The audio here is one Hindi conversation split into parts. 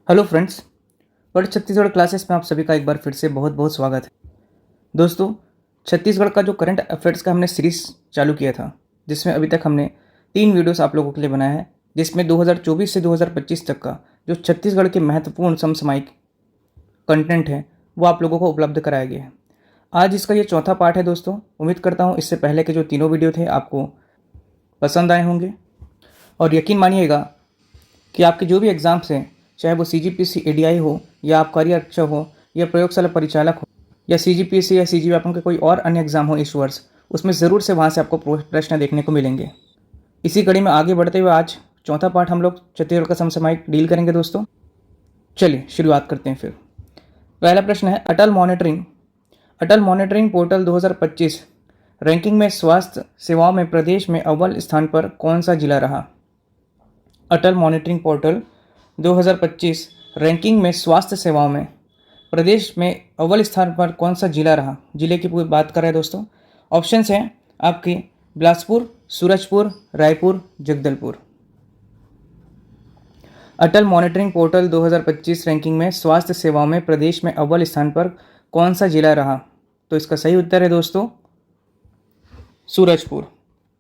Hello friends, world Chhattisgarh classes में आप सभी का एक बार फिर से बहुत बहुत स्वागत है। दोस्तों, छत्तीसगढ़ का जो करंट अफेयर्स का हमने सीरीज़ चालू किया था, जिसमें अभी तक हमने 3 वीडियोस आप लोगों के लिए बनाया है, जिसमें 2024 से 2025 तक का जो छत्तीसगढ़ के महत्वपूर्ण समसामयिक कंटेंट है वो आप लोगों को उपलब्ध कराया गया है। आज इसका ये चौथा पार्ट है दोस्तों। उम्मीद करता हूँ इससे पहले के जो तीनों वीडियो थे आपको पसंद आए होंगे और यकीन मानिएगा कि आपके जो भी एग्ज़ाम्स हैं, चाहे वो CGPSC ADI हो या आप करियर अच्छा हो या प्रयोगशाला परिचालक हो या CGPSC या CGWAPM के कोई और अन्य एग्ज़ाम हो इस वर्ष, उसमें ज़रूर से वहाँ से आपको प्रश्न देखने को मिलेंगे। इसी कड़ी में आगे बढ़ते हुए आज चौथा पार्ट हम लोग छत्तीसगढ़ का समसामयिक डील करेंगे दोस्तों। चलिए शुरुआत करते हैं फिर। पहला प्रश्न है, अटल मॉनिटरिंग पोर्टल 2025 रैंकिंग में स्वास्थ्य सेवाओं में प्रदेश में अव्वल स्थान पर कौन सा जिला रहा? अटल मॉनिटरिंग पोर्टल 2025 रैंकिंग में स्वास्थ्य सेवाओं में प्रदेश में अव्वल स्थान पर कौन सा जिला रहा? जिले की पूरी बात कर रहे हैं दोस्तों। ऑप्शंस हैं आपके बिलासपुर, सूरजपुर, रायपुर, जगदलपुर। अटल मॉनिटरिंग पोर्टल 2025 रैंकिंग में स्वास्थ्य सेवाओं में प्रदेश में अव्वल स्थान पर कौन सा जिला रहा? तो इसका सही उत्तर है दोस्तों सूरजपुर।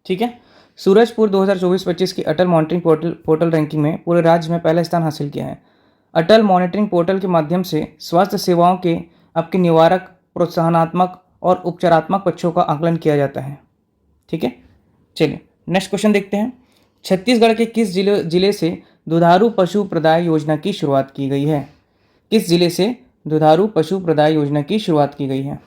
ठीक है, सूरजपुर 2024-25 की अटल मॉनिटरिंग पोर्टल रैंकिंग में पूरे राज्य में पहला स्थान हासिल किया है। अटल मॉनिटरिंग पोर्टल के माध्यम से स्वास्थ्य सेवाओं के आपके निवारक, प्रोत्साहनात्मक और उपचारात्मक पक्षों का आकलन किया जाता है। ठीक है, चलिए नेक्स्ट क्वेश्चन देखते हैं। छत्तीसगढ़ के किस जिले से दुधारू पशु प्रदाय योजना की शुरुआत की गई है? किस जिले से दुधारू पशु प्रदाय योजना की शुरुआत की गई है?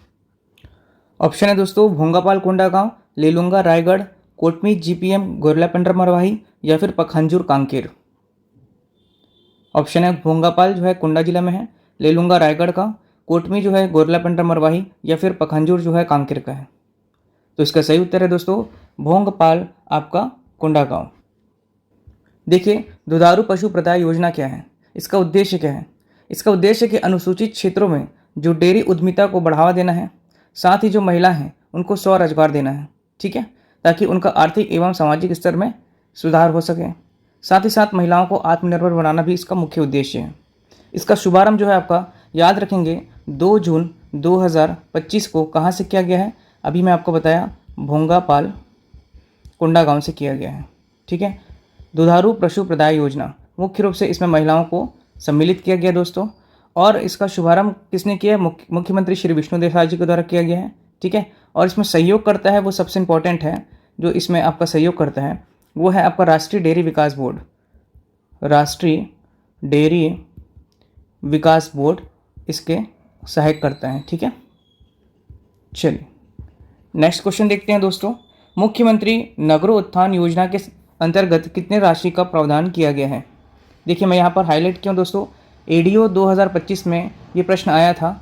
ऑप्शन है दोस्तों भोंगापाल कोंडागांव, लेलुंगा रायगढ़, कोटमी GPM गोरलापेंड्रा मरवाही या फिर पखांजूर कांकेर। ऑप्शन है भोंगापाल जो है कोंडा जिला में है, लेलुंगा रायगढ़ का, कोटमी जो है गोरलापेंड्रा मरवाही या फिर पखांजूर जो है कांकेर का है। तो इसका सही उत्तर है दोस्तों भोंगपाल आपका कोंडागांव। देखिए, दुधारू पशु प्रदाय योजना क्या है, इसका उद्देश्य क्या है? इसका उद्देश्य कि अनुसूचित क्षेत्रों में जो डेयरी उद्यमिता को बढ़ावा देना है, साथ ही जो महिला हैं उनको स्वरोजगार देना है। ठीक है, ताकि उनका आर्थिक एवं सामाजिक स्तर में सुधार हो सके। साथ ही साथ महिलाओं को आत्मनिर्भर बनाना भी इसका मुख्य उद्देश्य है। इसका शुभारंभ जो है आपका याद रखेंगे 2 जून 2025 को कहाँ से किया गया है? अभी मैं आपको बताया भोंगापाल कोंडागांव से किया गया है। ठीक है, दुधारू पशु प्रदाय योजना मुख्य रूप से इसमें महिलाओं को सम्मिलित किया गया दोस्तों। और इसका शुभारंभ किसने किया? मुख्यमंत्री श्री विष्णुदेव साय जी के द्वारा किया गया है। ठीक है, और इसमें सहयोग करता है, वो सबसे इम्पोर्टेंट है जो इसमें आपका सहयोग करता है वो है आपका राष्ट्रीय डेयरी विकास बोर्ड। राष्ट्रीय डेयरी विकास बोर्ड इसके सहायक करता है। ठीक है, चलिए नेक्स्ट क्वेश्चन देखते हैं दोस्तों। मुख्यमंत्री नगरोत्थान योजना के अंतर्गत कितने राशि का प्रावधान किया गया है? देखिए, मैं यहाँ पर हाईलाइट किया दोस्तों, ADO 2025 में ये प्रश्न आया था,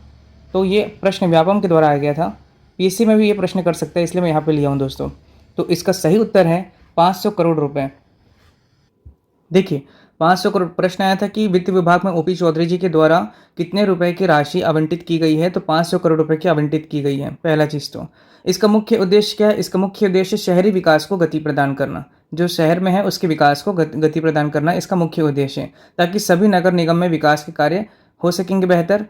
तो ये प्रश्न व्यापम के द्वारा आया गया था। PSC में भी ये प्रश्न कर सकता है, इसलिए मैं यहाँ पे लिया हूँ दोस्तों। तो इसका सही उत्तर है 500 करोड़ रुपए। देखिए, 500 करोड़ प्रश्न आया था कि वित्त विभाग में OP चौधरी जी के द्वारा कितने रुपए की राशि आवंटित की गई है? तो 500 करोड़ रुपए की आवंटित की गई है। पहला चीज़ तो इसका मुख्य उद्देश्य क्या है? इसका मुख्य उद्देश्य शहरी विकास को गति प्रदान करना, जो शहर में है उसके विकास को गति प्रदान करना इसका मुख्य उद्देश्य है, ताकि सभी नगर निगम में विकास के कार्य हो सकेंगे बेहतर।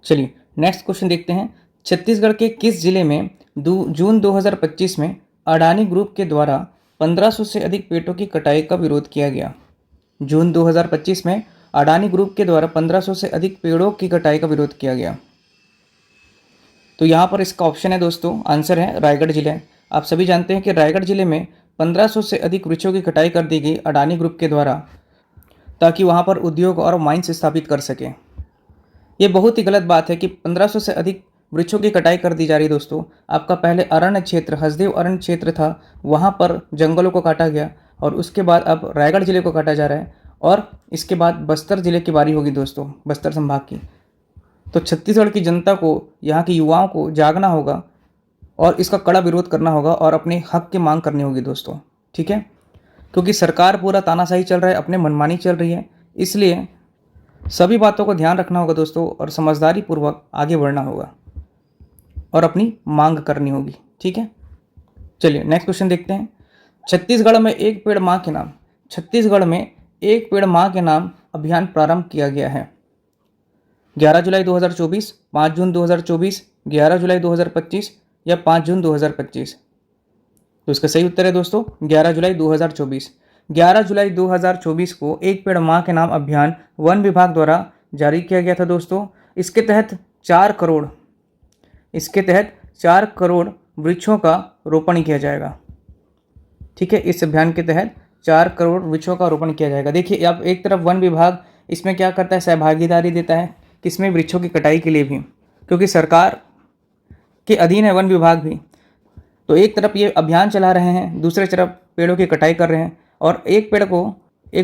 चलिए नेक्स्ट क्वेश्चन देखते हैं। छत्तीसगढ़ के किस जिले में जून 2025 में अडानी ग्रुप के द्वारा 1500 से अधिक पेड़ों की कटाई का विरोध किया गया? जून 2025 में अडानी ग्रुप के द्वारा 1500 से अधिक पेड़ों की कटाई का विरोध किया गया। तो यहाँ पर इसका ऑप्शन है दोस्तों, आंसर है रायगढ़ जिला। आप सभी जानते हैं कि रायगढ़ जिले में 1500 से अधिक वृक्षों की कटाई कर दी गई अडानी ग्रुप के द्वारा, ताकि वहाँ पर उद्योग और माइंस स्थापित कर सकें। ये बहुत ही गलत बात है कि 1500 से अधिक वृक्षों की कटाई कर दी जा रही दोस्तों। आपका पहले अरण्य क्षेत्र, हसदेव अरण्य क्षेत्र था, वहाँ पर जंगलों को काटा गया और उसके बाद अब रायगढ़ जिले को काटा जा रहा है और इसके बाद बस्तर जिले की बारी होगी दोस्तों, बस्तर संभाग की। तो छत्तीसगढ़ की जनता को, यहाँ के युवाओं को जागना होगा और इसका कड़ा विरोध करना होगा और अपने हक की मांग करनी होगी दोस्तों। ठीक है, क्योंकि सरकार पूरा तानाशाही चल रहा है, अपने मनमानी चल रही है, इसलिए सभी बातों को ध्यान रखना होगा दोस्तों और समझदारी पूर्वक आगे बढ़ना होगा और अपनी मांग करनी होगी। ठीक है, चलिए नेक्स्ट क्वेश्चन देखते हैं। छत्तीसगढ़ में एक पेड़ माँ के नाम, छत्तीसगढ़ में एक पेड़ माँ के नाम अभियान प्रारंभ किया गया है? 11 जुलाई 2024, 5 जून 2024, 11 जुलाई 2025 या 5 जून 2025? तो इसका सही उत्तर है दोस्तों 11 जुलाई 2024। 11 जुलाई 2024 को एक पेड़ माँ के नाम अभियान वन विभाग द्वारा जारी किया गया था दोस्तों। इसके तहत 4 करोड़ वृक्षों का रोपण किया जाएगा। ठीक है, इस अभियान के तहत 4 करोड़ वृक्षों का रोपण किया जाएगा। देखिए, अब एक तरफ वन विभाग इसमें क्या करता है, सहभागीदारी देता है किसमें, वृक्षों की कटाई के लिए भी, क्योंकि सरकार के अधीन है वन विभाग भी। तो एक तरफ ये अभियान चला रहे हैं, दूसरी तरफ पेड़ों की कटाई कर रहे हैं। और एक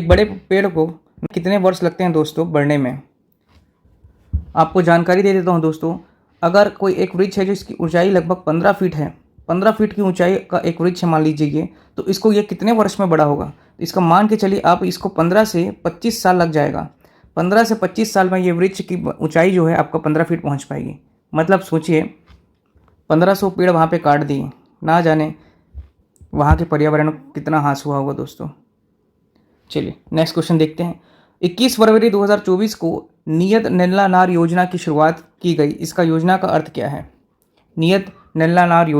बड़े पेड़ को कितने वर्ष लगते हैं दोस्तों बढ़ने में? आपको जानकारी दे देता हूँ दोस्तों। अगर कोई एक वृक्ष है जिसकी ऊंचाई लगभग 15 फीट है, 15 फीट की ऊंचाई का एक वृक्ष मान लीजिए, तो इसको ये कितने वर्ष में बड़ा होगा? इसका मान के चलिए आप, इसको 15 से 25 साल लग जाएगा। 15 से 25 साल में ये वृक्ष की ऊंचाई जो है आपका 15 फीट पहुंच पाएगी। मतलब सोचिए 1500 पेड़ वहाँ पे काट दिए, ना जाने वहाँ के पर्यावरण को कितना हास हुआ होगा दोस्तों। चलिए नेक्स्ट क्वेश्चन देखते हैं। 21 फरवरी 2024 को नियत नल्ला नार योजना की शुरुआत की गई। इसका योजना का अर्थ क्या है? नियत नल्ला नार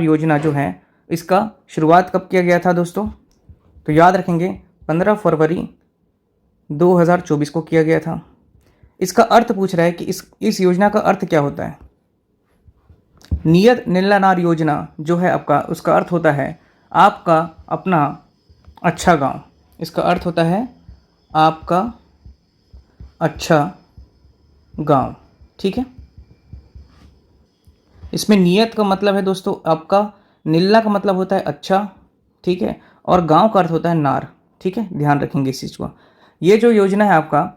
योजना जो है, इसका शुरुआत कब किया गया था दोस्तों? तो याद रखेंगे 15 फरवरी 2024 को किया गया था। इसका अर्थ पूछ रहा है कि इस योजना का अर्थ क्या होता है। नियत नल्ला नार योजना जो है आपका, उसका अर्थ होता है आपका अपना अच्छा गांव। इसका अर्थ होता है आपका अच्छा गांव। ठीक है, इसमें नियत का मतलब है दोस्तों आपका, नीला का मतलब होता है अच्छा, ठीक है, और गांव का अर्थ होता है नार। ठीक है, ध्यान रखेंगे इस चीज़ को। ये जो योजना है आपका,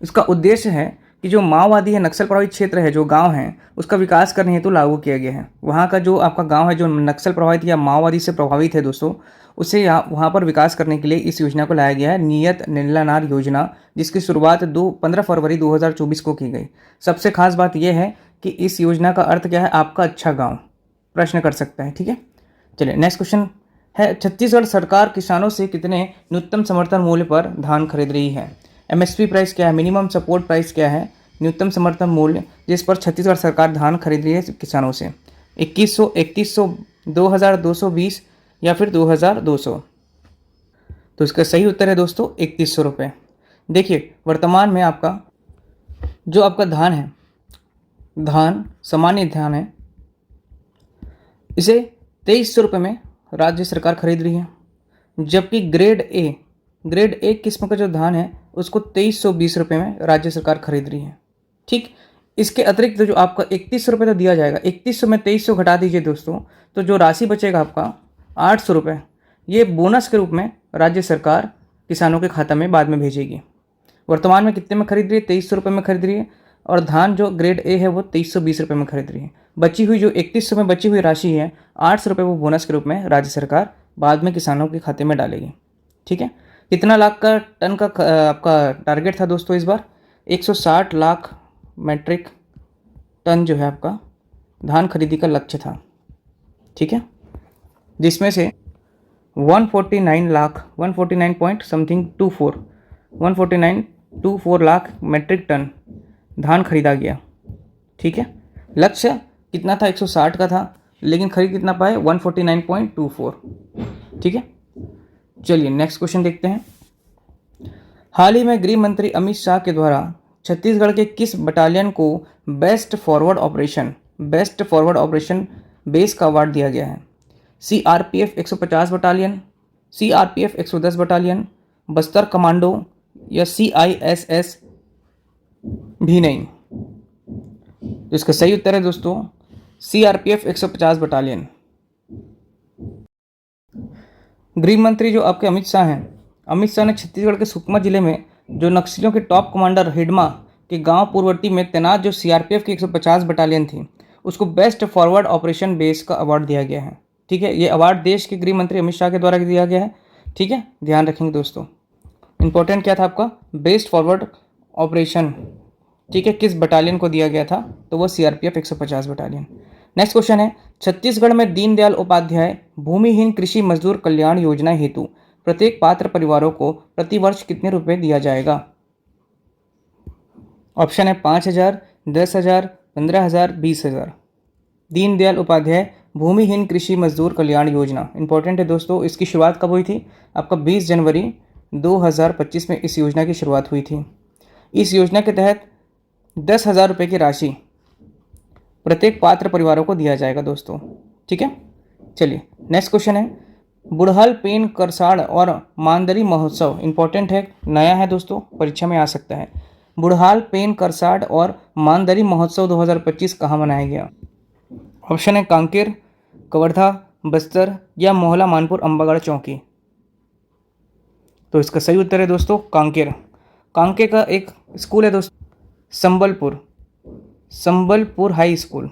इसका उद्देश्य है कि जो माओवादी है, नक्सल प्रभावित क्षेत्र है, जो गांव है, उसका विकास करने हेतु लागू किया गया है। वहाँ का जो आपका गांव है जो नक्सल प्रभावित या माओवादी से प्रभावित है दोस्तों, उसे वहाँ पर विकास करने के लिए इस योजना को लाया गया है, नियत नल्ला नार योजना, जिसकी शुरुआत 15 फरवरी 2024 को की गई। सबसे खास बात यह है कि इस योजना का अर्थ क्या है, आपका अच्छा गाँव। प्रश्न कर सकता है। ठीक है, चलिए नेक्स्ट क्वेश्चन है। छत्तीसगढ़ सरकार किसानों से कितने न्यूनतम समर्थन मूल्य पर धान खरीद रही है? MSP प्राइस क्या है, मिनिमम सपोर्ट प्राइस क्या है, न्यूनतम समर्थन मूल्य जिस पर छत्तीसगढ़ सरकार धान खरीद रही है किसानों से? 2100, 3100, 2220 या फिर 2200? तो इसका सही उत्तर है दोस्तों 3100 रुपये। देखिए, वर्तमान में आपका जो आपका धान है, धान सामान्य धान है, इसे 2300 रुपये में राज्य सरकार खरीद रही है। जबकि ग्रेड ए किस्म का जो धान है उसको 2320 रुपये में राज्य सरकार खरीद रही है। ठीक, इसके अतिरिक्त जो आपका 3100 रुपये तो दिया जाएगा, 3100 में 2300 घटा दीजिए दोस्तों, तो जो राशि बचेगा आपका 800 रुपये, ये बोनस के रूप में राज्य सरकार किसानों के खाता में बाद में भेजेगी। वर्तमान में कितने में खरीद रही है? 2300 रुपये में खरीद रही है। और धान जो ग्रेड ए है वो 2320 रुपये में खरीद रही है। बची हुई जो 3100 में बची हुई राशि है, 800 रुपये वो बोनस के रूप में राज्य सरकार बाद में किसानों के खाते में डालेगी। ठीक है, कितना लाख का टन का आपका टारगेट था दोस्तों इस बार? 160 लाख मैट्रिक टन जो है आपका धान खरीदी का लक्ष्य था। ठीक है, जिसमें से 149 लाख मैट्रिक टन धान खरीदा गया। ठीक है, लक्ष्य कितना था? 160 का था, लेकिन खरीद कितना पाए? 149.24। ठीक है, चलिए नेक्स्ट क्वेश्चन देखते हैं। हाल ही में गृह मंत्री अमित शाह के द्वारा छत्तीसगढ़ के किस बटालियन को बेस्ट फॉरवर्ड ऑपरेशन बेस का अवार्ड दिया गया है? CRPF 150 battalion, CRPF 110 battalion, Bastar commando या CISS भी नहीं? तो इसका सही उत्तर है दोस्तों CRPF 150 बटालियन। गृह मंत्री जो आपके अमित शाह हैं, अमित शाह ने छत्तीसगढ़ के सुकमा जिले में जो नक्सलियों के टॉप कमांडर हिडमा के गांव पूर्ववर्ती में तैनात जो CRPF की 150 बटालियन थी, उसको बेस्ट फॉरवर्ड ऑपरेशन बेस का अवार्ड दिया गया है। ठीक है, ये अवार्ड देश के गृह मंत्री अमित शाह के द्वारा दिया गया है। ठीक है, ध्यान रखेंगे दोस्तों। इंपॉर्टेंट क्या था आपका? Best forward operation. ठीक है, किस बटालियन को दिया गया था? तो वो CRPF 150 बटालियन। नेक्स्ट क्वेश्चन है, छत्तीसगढ़ में दीनदयाल उपाध्याय भूमिहीन कृषि मजदूर कल्याण योजना हेतु प्रत्येक पात्र परिवारों को प्रतिवर्ष कितने रुपए दिया जाएगा? ऑप्शन है 5,000, 10,000, 15,000, 20,000। दीनदयाल उपाध्याय भूमिहीन कृषि मजदूर कल्याण योजना इंपॉर्टेंट है दोस्तों। इसकी शुरुआत कब हुई थी? आपका 20 जनवरी 2025 में इस योजना की शुरुआत हुई थी। इस योजना के तहत 10,000 रुपये की राशि प्रत्येक पात्र परिवारों को दिया जाएगा दोस्तों। ठीक है, चलिए नेक्स्ट क्वेश्चन है, बुढ़ाल पेन करसाड़ और मानदरी महोत्सव इंपॉर्टेंट है, नया है दोस्तों, परीक्षा में आ सकता है। बुढ़ाल पेन करसाड़ और मानदरी महोत्सव 2025 कहाँ मनाया गया? ऑप्शन है कांकेर, कवर्धा, बस्तर या मोहला मानपुर अंबागढ़ चौकी। तो इसका सही उत्तर है दोस्तों कांकेर। कांकेर का एक स्कूल है दोस्तों Sambalpur high school.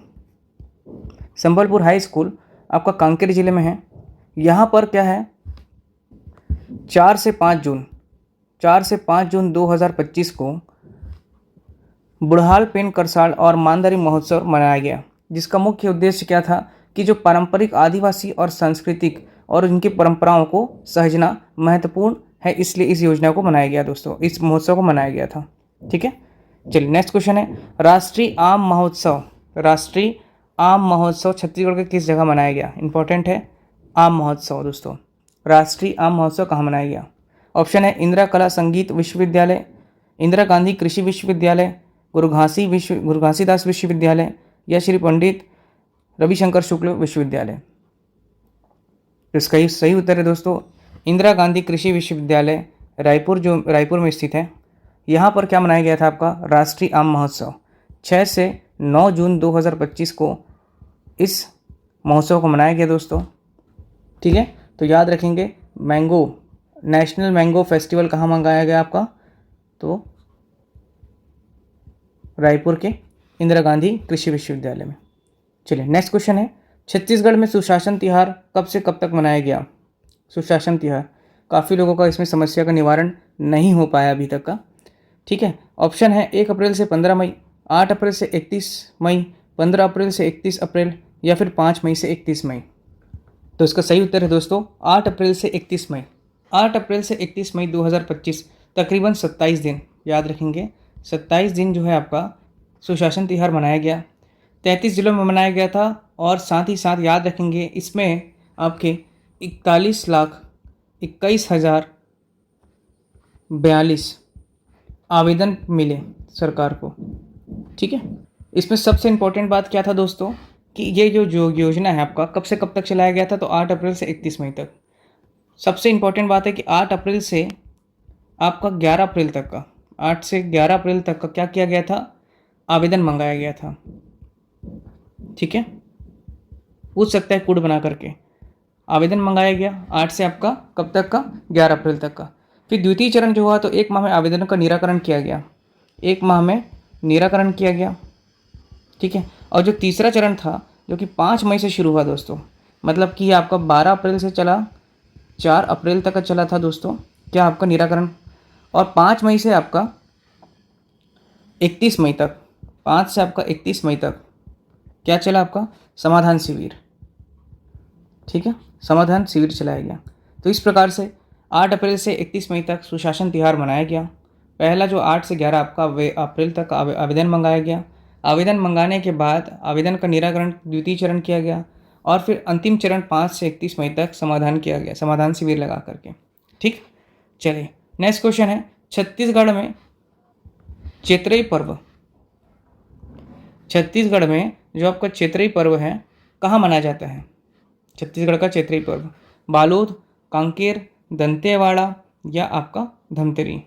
Sambalpur high school आपका कांकेर जिले में है। यहाँ पर क्या है, 4 से 5 जून 2025 को बुढ़ाल पेन करसाड़ और मानदरी महोत्सव मनाया गया, जिसका मुख्य उद्देश्य क्या था कि जो पारंपरिक आदिवासी और सांस्कृतिक और उनकी परंपराओं को सहेजना महत्वपूर्ण है, इसलिए इस योजना को मनाया गया दोस्तों, इस महोत्सव को मनाया गया था। ठीक है, चलिए नेक्स्ट क्वेश्चन है, राष्ट्रीय आम महोत्सव छत्तीसगढ़ के किस जगह मनाया गया? इंपॉर्टेंट है आम महोत्सव दोस्तों। राष्ट्रीय आम महोत्सव कहाँ मनाया गया? ऑप्शन है इंदिरा कला संगीत विश्वविद्यालय, इंदिरा गांधी कृषि विश्वविद्यालय, गुरु घासीदास विश्वविद्यालय या श्री पंडित रविशंकर शुक्ल विश्वविद्यालय। तो इसका सही उत्तर है दोस्तों इंदिरा गांधी कृषि विश्वविद्यालय रायपुर, जो रायपुर में स्थित है। यहाँ पर क्या मनाया गया था आपका राष्ट्रीय आम महोत्सव? 6 से 9 जून 2025 को इस महोत्सव को मनाया गया दोस्तों। ठीक है, तो याद रखेंगे नेशनल मैंगो फेस्टिवल कहाँ मनाया गया आपका? तो रायपुर के इंदिरा गांधी कृषि विश्वविद्यालय में। चलिए नेक्स्ट क्वेश्चन है, छत्तीसगढ़ में सुशासन तिहार कब से कब तक मनाया गया? सुशासन तिहार, काफ़ी लोगों का इसमें समस्या का निवारण नहीं हो पाया अभी तक का। ठीक है, ऑप्शन है 1 अप्रैल से 15 मई, 8 अप्रैल से 31 मई, 15 अप्रैल से 31 अप्रैल या फिर 5 मई से 31 मई। तो इसका सही उत्तर है दोस्तों 8 अप्रैल से 31 मई। 8 अप्रैल से 31 मई 2025, तकरीबन 27 दिन, याद रखेंगे 27 दिन जो है आपका सुशासन तिहार मनाया गया। 33 जिलों में मनाया गया था और साथ ही साथ याद रखेंगे इसमें आपके 41,21,042 आवेदन मिले सरकार को। ठीक है, इसमें सबसे इम्पोर्टेंट बात क्या था दोस्तों कि ये जो योजना है आपका कब से कब तक चलाया गया था? तो 8 अप्रैल से 31 मई तक। सबसे इम्पोर्टेंट बात है कि 8 अप्रैल से आपका 11 अप्रैल तक का 8 से 11 अप्रैल तक का क्या किया गया था? आवेदन मंगाया गया था। ठीक है, पूछ सकता है कोड बना करके। आवेदन मंगाया गया 8 से आपका कब तक का? 11 अप्रैल तक का। फिर द्वितीय चरण जो हुआ तो 1 माह में आवेदनों का निराकरण किया गया, 1 माह में निराकरण किया गया। ठीक है, और जो तीसरा चरण था जो कि 5 मई से शुरू हुआ दोस्तों, मतलब कि आपका 12 अप्रैल से चला 4 अप्रैल तक का चला था दोस्तों क्या आपका निराकरण, और 5 मई से आपका 31 मई तक, 5 से आपका 31 मई तक क्या चला आपका? समाधान शिविर। ठीक है, समाधान शिविर चलाया गया। तो इस प्रकार से 8 अप्रैल से 31 मई तक सुशासन तिहार मनाया गया। पहला जो 8 से 11 आपका अप्रैल तक आवेदन मंगाया गया। आवेदन मंगाने के बाद आवेदन का निराकरण द्वितीय चरण किया गया और फिर अंतिम चरण 5 से 31 मई तक समाधान किया गया, समाधान शिविर लगा करके। ठीक, चलिए नेक्स्ट क्वेश्चन है, छत्तीसगढ़ में चैत्रई पर्व, छत्तीसगढ़ में जो आपका चैत्रई पर्व है कहाँ मनाया जाता है? छत्तीसगढ़ का चैत्रई पर्व बालोद, कांकेर, दंतेवाड़ा या आपका धमतरी।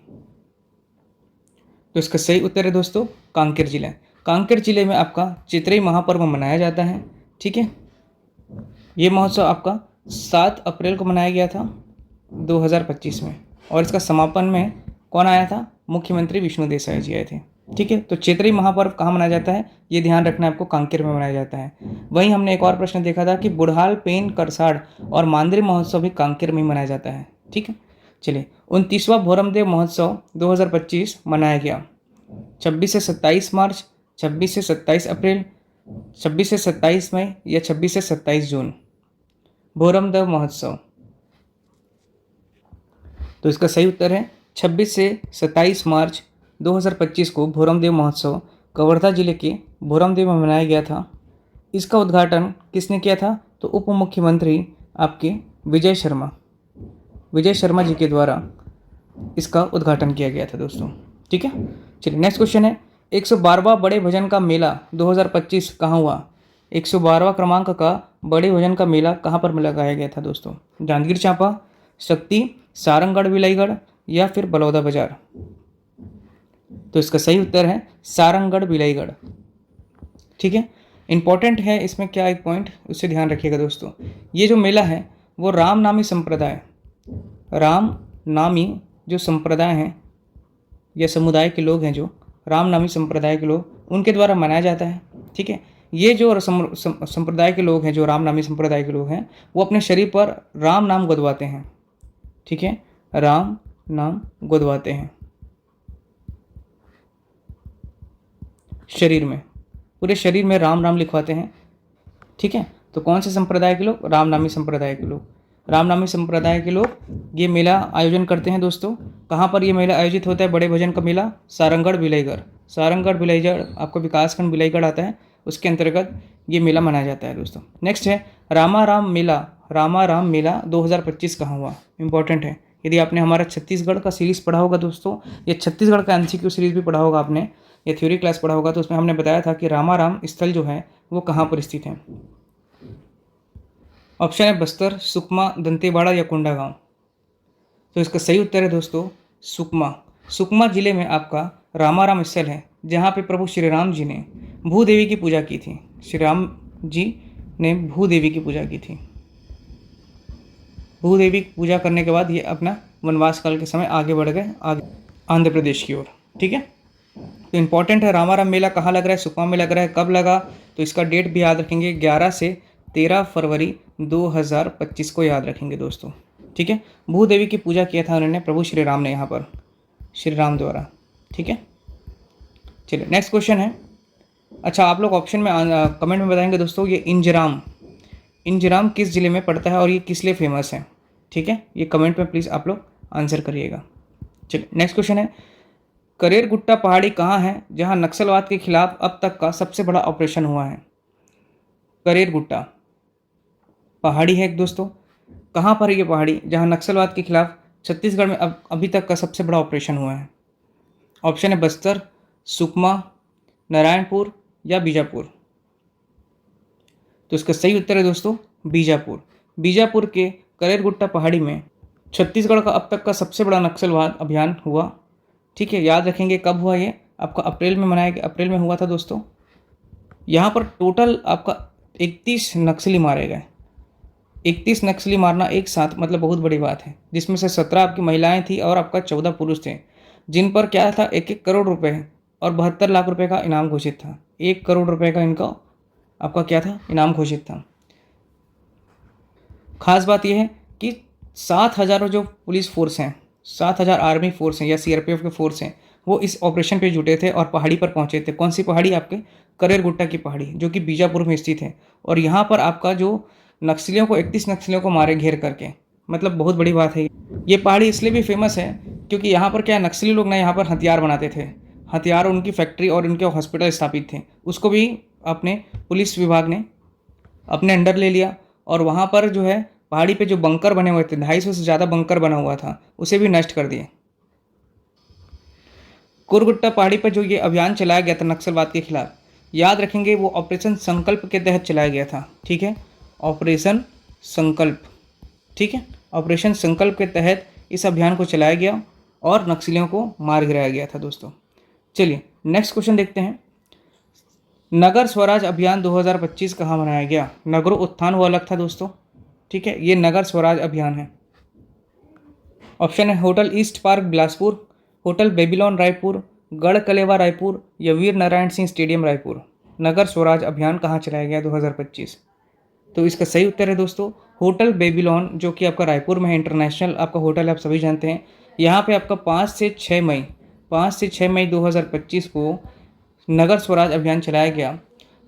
तो इसका सही उत्तर है दोस्तों कांकेर जिला। कांकेर जिले में आपका चैत्रई महापर्व मनाया जाता है। ठीक है, ये महोत्सव आपका 7 अप्रैल को मनाया गया था 2025 में, और इसका समापन में कौन आया था? मुख्यमंत्री विष्णु देसाई जी आए थे। ठीक है, तो चैत्रई महापर्व कहाँ मनाया जाता है? ये ध्यान रखना, आपको कांकेर में मनाया जाता है। वहीं हमने एक और प्रश्न देखा था कि बुढ़ाल पेन करसाड़ और मानदरी महोत्सव भी कांकेर में ही मनाया जाता है। ठीक है, चलिए 29वां भोरमदेव महोत्सव 2025 मनाया गया 26 से 27 मार्च, 26 से 27 अप्रैल, 26 से 27 मई या 26 से 27 जून? भोरम देव महोत्सव। तो इसका सही उत्तर है 26 से 27 मार्च 2025 को भोरम देव महोत्सव कवर्धा जिले के भोरम देव में मनाया गया था। इसका उद्घाटन किसने किया था? तो उप मुख्यमंत्री आपके विजय शर्मा जी के द्वारा इसका उद्घाटन किया गया था दोस्तों। ठीक है, चलिए नेक्स्ट क्वेश्चन है 112वां बड़े भजन का मेला 2025 कहाँ हुआ? 112वां क्रमांक का बड़े भजन का मेला कहाँ पर लगाया गया था दोस्तों? जांजगीर चांपा, शक्ति, सारंगगढ़ विलाईगढ़ या फिर बलौदा बाजार? तो इसका सही उत्तर है सारंगगढ़ विलाईगढ़। ठीक है, इंपॉर्टेंट है इसमें क्या एक पॉइंट उससे ध्यान रखिएगा दोस्तों। ये जो मेला है वो रामनामी जो संप्रदाय हैं या समुदाय के लोग हैं, जो रामनामी संप्रदाय के लोग, उनके द्वारा मनाया जाता है। ठीक है, ये जो संप्रदाय के लोग हैं, जो रामनामी संप्रदाय के लोग हैं, वो अपने शरीर पर राम नाम गुदवाते हैं। ठीक है, राम नाम गुदवाते हैं शरीर में, पूरे शरीर में राम नाम लिखवाते हैं। ठीक है, तो कौन से संप्रदाय के लोग? रामनामी संप्रदाय के लोग। रामनामी संप्रदाय के लोग ये मेला आयोजन करते हैं दोस्तों। कहाँ पर ये मेला आयोजित होता है बड़े भजन का मेला? सारंगगढ़ विलाईगढ़ आपको विकासखंड विलाईगढ़ आता है, उसके अंतर्गत ये मेला मनाया जाता है दोस्तों। नेक्स्ट है रामाराम मेला 2025 कहाँ हुआ? इंपॉर्टेंट है। यदि आपने हमारा छत्तीसगढ़ का सीरीज़ पढ़ा होगा दोस्तों, या छत्तीसगढ़ का MCQ सीरीज़ भी पढ़ा होगा आपने, या थ्योरी क्लास पढ़ा होगा, तो उसमें हमने बताया था कि रामाराम स्थल जो है वो कहाँ पर स्थित है। ऑप्शन है बस्तर, सुकमा, दंतेवाड़ा या कोंडागांव। तो इसका सही उत्तर है दोस्तों सुकमा जिले में आपका रामाराम स्थल है, जहाँ पे प्रभु श्री राम जी ने भूदेवी की पूजा की थी। श्री राम जी ने भूदेवी की पूजा की थी। भूदेवी की पूजा करने के बाद ये अपना वनवास काल के समय आगे बढ़ गए आंध्र प्रदेश की ओर। ठीक है, तो इम्पॉर्टेंट है रामाराम मेला कहाँ लग रहा है? सुकमा में लग रहा है। कब लगा? तो इसका डेट भी याद रखेंगे, 11 से 13 फरवरी 2025 को याद रखेंगे दोस्तों। ठीक है, भूदेवी की पूजा किया था उन्होंने, प्रभु श्री राम ने, यहाँ पर श्री राम द्वारा। ठीक है, चलिए नेक्स्ट क्वेश्चन है। अच्छा, आप लोग ऑप्शन में कमेंट में बताएंगे दोस्तों, ये इंजराम किस जिले में पड़ता है और ये किस लिए फेमस है? ठीक है, ये कमेंट में प्लीज़ आप लोग आंसर करिएगा। चलिए नेक्स्ट क्वेश्चन है करेरगुट्टा पहाड़ी कहाँ है जहाँ नक्सलवाद के खिलाफ अब तक का सबसे बड़ा ऑपरेशन हुआ है? करेरगुट्टा पहाड़ी है दोस्तों, कहाँ पर ये पहाड़ी जहाँ नक्सलवाद के खिलाफ छत्तीसगढ़ में अभी तक का सबसे बड़ा ऑपरेशन हुआ है? ऑप्शन है बस्तर, सुकमा, नारायणपुर या बीजापुर। तो इसका सही उत्तर है दोस्तों बीजापुर के करेरगुट्टा पहाड़ी में छत्तीसगढ़ का अब तक का सबसे बड़ा नक्सलवाद अभियान हुआ। ठीक है, याद रखेंगे कब हुआ ये? आपका अप्रैल में हुआ था दोस्तों। यहाँ पर टोटल आपका 31 नक्सली मारे गए। 31 नक्सली मारना एक साथ मतलब बहुत बड़ी बात है, जिसमें से 17 आपकी महिलाएं थी और आपका 14 पुरुष थे, जिन पर क्या था 1-1 करोड़ रुपए और 72 लाख रुपए का इनाम घोषित था। 1 करोड़ रुपए का इनका आपका क्या था? इनाम घोषित था। खास बात यह है कि 7,000 जो पुलिस फोर्स हैं, 7,000 आर्मी फोर्स हैं या CRPF के फोर्स हैं, वो इस ऑपरेशन पे जुटे थे और पहाड़ी पर पहुंचे थे। कौन सी पहाड़ी? आपके करेरगुट्टा की पहाड़ी, जो कि बीजापुर में स्थित है। और यहाँ पर आपका जो 31 नक्सलियों को मारे घेर करके, मतलब बहुत बड़ी बात है। ये पहाड़ी इसलिए भी फेमस है क्योंकि यहाँ पर क्या नक्सली लोग ना यहाँ पर हथियार बनाते थे। हथियार, उनकी फैक्ट्री और उनके हॉस्पिटल स्थापित थे, उसको भी अपने पुलिस विभाग ने अपने अंडर ले लिया। और वहाँ पर जो है पहाड़ी पे जो बंकर बने हुए थे, 250 से ज़्यादा बंकर बना हुआ था, उसे भी नष्ट कर दिए। कुरगुट्टा पहाड़ी पर जो ये अभियान चलाया गया था नक्सलवाद के खिलाफ, याद रखेंगे वो ऑपरेशन संकल्प के तहत चलाया गया था। ठीक है, ऑपरेशन संकल्प। ठीक है, ऑपरेशन संकल्प के तहत इस अभियान को चलाया गया और नक्सलियों को मार गिराया गया था दोस्तों। चलिए नेक्स्ट क्वेश्चन देखते हैं। नगर स्वराज अभियान 2025 कहाँ मनाया गया? नगरों उत्थान वो अलग था दोस्तों। ठीक है, ये नगर स्वराज अभियान है। ऑप्शन है hotel east park Bilaspur, hotel Babylon Raipur, गढ़ कलेवा रायपुर या वीर नारायण सिंह स्टेडियम रायपुर। नगर स्वराज अभियान कहाँ चलाया गया 2025? तो इसका सही उत्तर है दोस्तों होटल बेबीलोन, जो कि आपका रायपुर में है। इंटरनेशनल आपका होटल आप सभी जानते हैं। यहाँ पे आपका 5 से 6 मई 2025 को नगर स्वराज अभियान चलाया गया।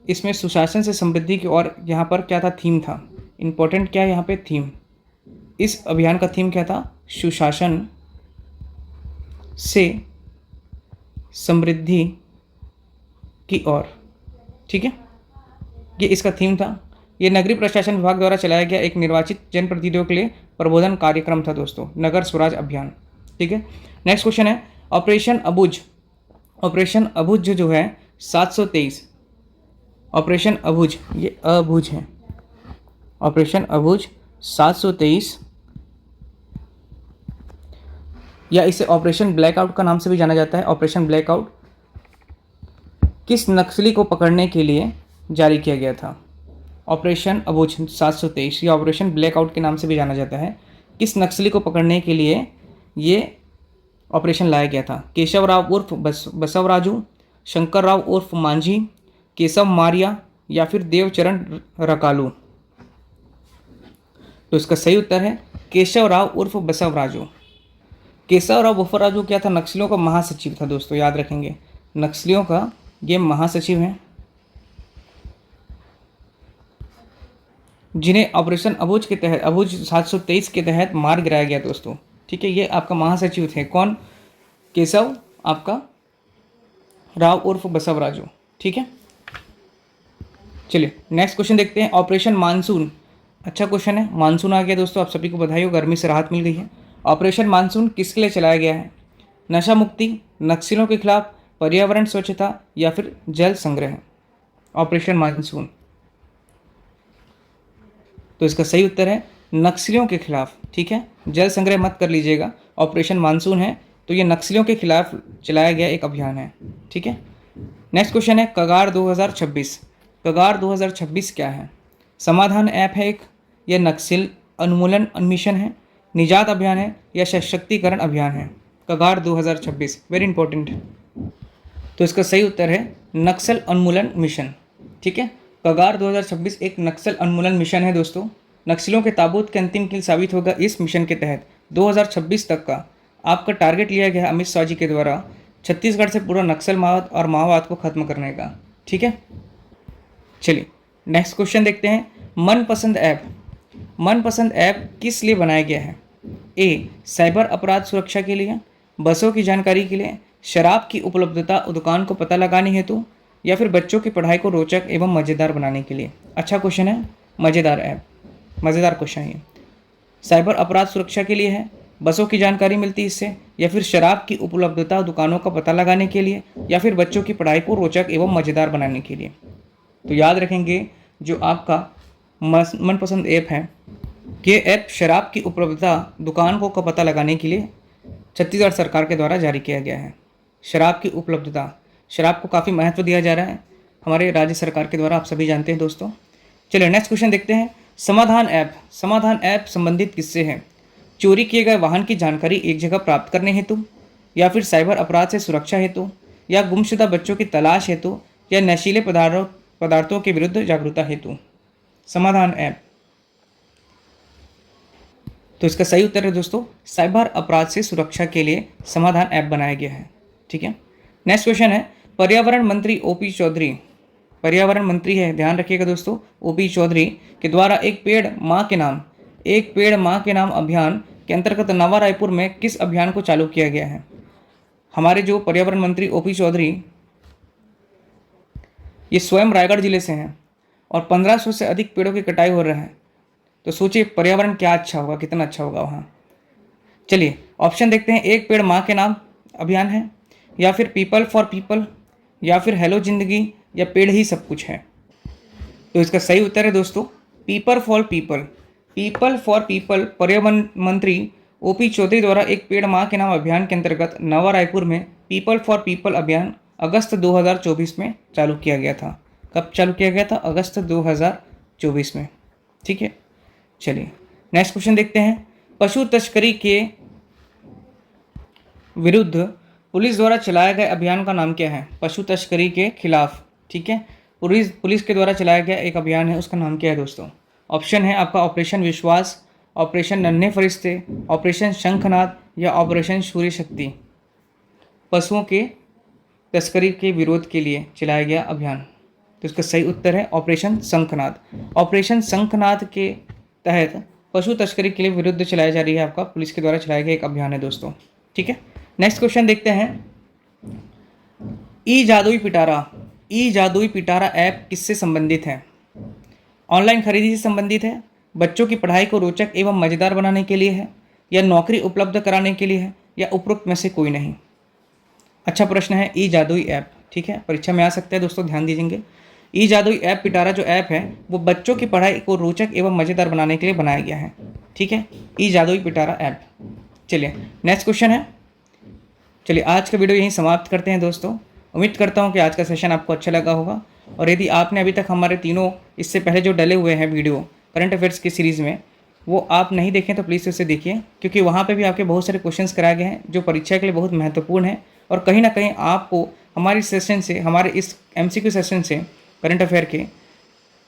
इसमें सुशासन से समृद्धि की ओर, यहाँ पर क्या था, थीम था। इम्पोर्टेंट क्या है यहाँ पे, थीम। इस अभियान का थीम क्या था, सुशासन से समृद्धि की ओर, ठीक है, ये इसका थीम था। ये नगरीय प्रशासन विभाग द्वारा चलाया गया एक निर्वाचित जनप्रतिनिधियों के लिए प्रबोधन कार्यक्रम था दोस्तों, नगर स्वराज अभियान, ठीक है। नेक्स्ट क्वेश्चन है ऑपरेशन अबुझ। ऑपरेशन अबुझ जो है 723, ऑपरेशन अबुझ, ये अबुझ है, ऑपरेशन अबुझ 723, या इसे ऑपरेशन ब्लैकआउट का नाम से भी जाना जाता है। ऑपरेशन ब्लैकआउट किस नक्सली को पकड़ने के लिए जारी किया गया था। ऑपरेशन अबुझ 723 या ऑपरेशन ब्लैकआउट के नाम से भी जाना जाता है। किस नक्सली को पकड़ने के लिए ये ऑपरेशन लाया गया था। केशव राव उर्फ बसवराजू, शंकर राव उर्फ मांझी, केशव मारिया या फिर देवचरण रकालू। तो इसका सही उत्तर है केशव राव उर्फ बसवराजू। केशव राव बसवराजू क्या था, नक्सलियों का महासचिव था दोस्तों, याद रखेंगे, नक्सलियों का ये महासचिव हैं, जिन्हें ऑपरेशन अबुझ के तहत, अबुझ 723 के तहत मार गिराया गया दोस्तों, ठीक है। ये आपका महासचिव थे, कौन, केशव आपका राव उर्फ बसवराजू, ठीक है। चलिए नेक्स्ट क्वेश्चन देखते हैं, ऑपरेशन मानसून। अच्छा क्वेश्चन है, मानसून आ गया दोस्तों, आप सभी को बधाई हो, गर्मी से राहत मिल गई है। ऑपरेशन मानसून किसके लिए चलाया गया है। नशा मुक्ति, नक्सलियों के खिलाफ, पर्यावरण स्वच्छता या फिर जल संग्रह। ऑपरेशन मानसून, तो इसका सही उत्तर है नक्सलियों के खिलाफ, ठीक है, जल संग्रह मत कर लीजिएगा। ऑपरेशन मानसून है तो ये नक्सलियों के खिलाफ चलाया गया एक अभियान है, ठीक है। नेक्स्ट क्वेश्चन है कगार 2026। कगार 2026 क्या है। समाधान ऐप है एक, यह नक्सल उन्मूलन मिशन है, निजात अभियान है या सशक्तिकरण अभियान है। कगार 2026 वेरी इंपॉर्टेंट है, तो इसका सही उत्तर है नक्सल उन्मूलन मिशन, ठीक है। कगार 2026 एक नक्सल उन्मूलन मिशन है दोस्तों। नक्सलियों के ताबूत के अंतिम कील साबित होगा इस मिशन के तहत। 2026 तक का आपका टारगेट लिया गया है अमित शाह जी के द्वारा, छत्तीसगढ़ से पूरा नक्सलवाद और माओवाद को खत्म करने का, ठीक है। चलिए नेक्स्ट क्वेश्चन देखते हैं, मनपसंद ऐप। मनपसंद ऐप किस लिए बनाया गया है। ए साइबर अपराध सुरक्षा के लिए, बसों की जानकारी के लिए, शराब की उपलब्धता दुकान को पता लगाने हेतु, या फिर बच्चों की पढ़ाई को रोचक एवं मज़ेदार बनाने के लिए। अच्छा क्वेश्चन है, मज़ेदार ऐप, मज़ेदार क्वेश्चन है ये। साइबर अपराध सुरक्षा के लिए है, बसों की जानकारी मिलती है इससे, या फिर शराब की उपलब्धता दुकानों का पता लगाने के लिए, या फिर बच्चों की पढ़ाई को रोचक एवं मज़ेदार बनाने के लिए। तो याद रखेंगे जो आपका मनपसंद ऐप है, ये ऐप शराब की उपलब्धता दुकान को पता लगाने के लिए छत्तीसगढ़ सरकार के द्वारा जारी किया गया है। शराब की उपलब्धता, शराब को काफ़ी महत्व दिया जा रहा है हमारे राज्य सरकार के द्वारा, आप सभी जानते हैं दोस्तों। चलिए नेक्स्ट क्वेश्चन देखते हैं, समाधान ऐप। समाधान ऐप संबंधित किससे है। चोरी किए गए वाहन की जानकारी एक जगह प्राप्त करने हेतु, या फिर साइबर अपराध से सुरक्षा हेतु, या गुमशुदा बच्चों की तलाश हेतु, या नशीले पदार्थों के विरुद्ध जागरूकता हेतु। समाधान ऐप, तो इसका सही उत्तर है दोस्तों साइबर अपराध से सुरक्षा के लिए समाधान ऐप बनाया गया है, ठीक है। नेक्स्ट क्वेश्चन है, पर्यावरण मंत्री ओपी चौधरी, पर्यावरण मंत्री है, ध्यान रखिएगा दोस्तों, ओपी चौधरी के द्वारा एक पेड़ माँ के नाम अभियान के अंतर्गत नवा रायपुर में किस अभियान को चालू किया गया है। हमारे जो पर्यावरण मंत्री ओपी चौधरी ये स्वयं रायगढ़ जिले से हैं और 1500 से अधिक पेड़ों की कटाई हो रहा है, तो सोचिए पर्यावरण क्या अच्छा होगा, कितना अच्छा होगा वहाँ। चलिए ऑप्शन देखते हैं, एक पेड़ माँ के नाम अभियान है, या फिर पीपल फॉर पीपल, या फिर हेलो जिंदगी, या पेड़ ही सब कुछ है। तो इसका सही उत्तर है दोस्तों people for people. People for people पर्यावरण मंत्री ओपी चौधरी द्वारा एक पेड़ माँ के नाम अभियान के अंतर्गत नवा रायपुर में पीपल फॉर पीपल अभियान अगस्त 2024 में चालू किया गया था। कब चालू किया गया था, अगस्त 2024 में, ठीक है। चलिए नेक्स्ट क्वेश्चन देखते हैं, पशु तस्करी के विरुद्ध पुलिस द्वारा चलाया गया अभियान का नाम क्या है। पशु तस्करी के खिलाफ, ठीक है, पुलिस के द्वारा चलाया गया एक अभियान है, उसका नाम क्या है दोस्तों। ऑप्शन है आपका ऑपरेशन विश्वास, ऑपरेशन नन्हे फरिश्ते, ऑपरेशन शंखनाद, या ऑपरेशन सूर्य शक्ति। पशुओं के तस्करी के विरोध के लिए चलाया गया अभियान, तो इसका सही उत्तर है ऑपरेशन शंखनाद। ऑपरेशन शंखनाद के तहत पशु तस्करी के लिए विरुद्ध चलाई जा रही है, आपका पुलिस के द्वारा चलाया गया एक अभियान है दोस्तों। ठीक है, नेक्स्ट क्वेश्चन देखते हैं। ई जादुई पिटारा ऐप किससे संबंधित है? ऑनलाइन खरीदी से संबंधित है, बच्चों की पढ़ाई को रोचक एवं मज़ेदार बनाने के लिए है, या नौकरी उपलब्ध कराने के लिए है, या उपरोक्त में से कोई नहीं? अच्छा प्रश्न है ई जादुई ऐप। ठीक है, परीक्षा में आ सकता है दोस्तों, ध्यान दीजिएंगे। ई जादुई ऐप पिटारा जो ऐप है वो बच्चों की पढ़ाई को रोचक एवं मज़ेदार बनाने के लिए बनाया गया है। ठीक है, ई जादुई पिटारा ऐप। चलिए नेक्स्ट क्वेश्चन है। चलिए आज का वीडियो यहीं समाप्त करते हैं दोस्तों। उम्मीद करता हूँ कि आज का सेशन आपको अच्छा लगा होगा, और यदि आपने अभी तक हमारे तीनों इससे पहले जो डले हुए हैं वीडियो करंट अफेयर्स की सीरीज़ में वो आप नहीं देखें तो प्लीज़ उसे देखिए, क्योंकि वहाँ पे भी आपके बहुत सारे क्वेश्चंस कराए गए हैं जो परीक्षा के लिए बहुत महत्वपूर्ण है, और कहीं ना कहीं आपको हमारी सेशन से, हमारे इस MCQ सेशन से करंट अफेयर के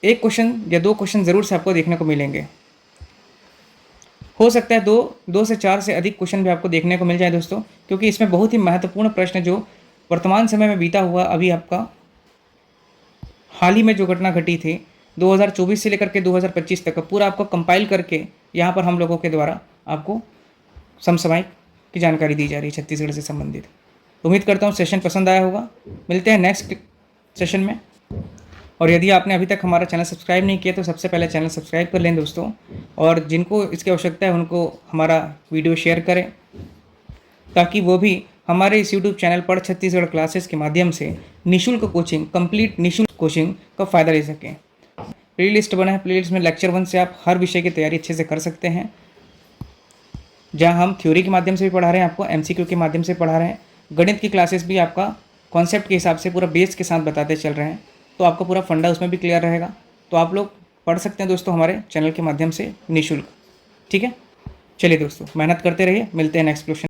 एक क्वेश्चन या दो क्वेश्चन ज़रूर से आपको देखने को मिलेंगे। हो सकता है दो से चार से अधिक क्वेश्चन भी आपको देखने को मिल जाए दोस्तों, क्योंकि इसमें बहुत ही महत्वपूर्ण प्रश्न जो वर्तमान समय में बीता हुआ अभी आपका हाल ही में जो घटना घटी थी 2024 से लेकर के 2025 तक का पूरा आपको कंपाइल करके यहाँ पर हम लोगों के द्वारा आपको समसामयिक की जानकारी दी जा रही है छत्तीसगढ़ से संबंधित। उम्मीद करता हूँ सेशन पसंद आया होगा। मिलते हैं नेक्स्ट सेशन में, और यदि आपने अभी तक हमारा चैनल सब्सक्राइब नहीं किया तो सबसे पहले चैनल सब्सक्राइब कर लें दोस्तों, और जिनको इसकी आवश्यकता है उनको हमारा वीडियो शेयर करें, ताकि वो भी हमारे इस YouTube चैनल पढ़ छत्तीसगढ़ क्लासेस के माध्यम से निःशुल्क कोचिंग, कंप्लीट निःशुल्क कोचिंग का फ़ायदा ले सकें। प्लेलिस्ट बना है, प्लेलिस्ट में लेक्चर 1 से आप हर विषय की तैयारी अच्छे से कर सकते हैं, जहां हम थ्योरी के माध्यम से भी पढ़ा रहे हैं, आपको MCQ के माध्यम से पढ़ा रहे हैं, गणित की क्लासेस भी आपका कॉन्सेप्ट के हिसाब से पूरा बेस के साथ बताते चल रहे हैं, तो आपका पूरा फंडा उसमें भी क्लियर रहेगा। तो आप लोग पढ़ सकते हैं दोस्तों हमारे चैनल के माध्यम से निःशुल्क। ठीक है, चलिए दोस्तों मेहनत करते रहिए। मिलते हैं नेक्स्ट क्वेश्चन।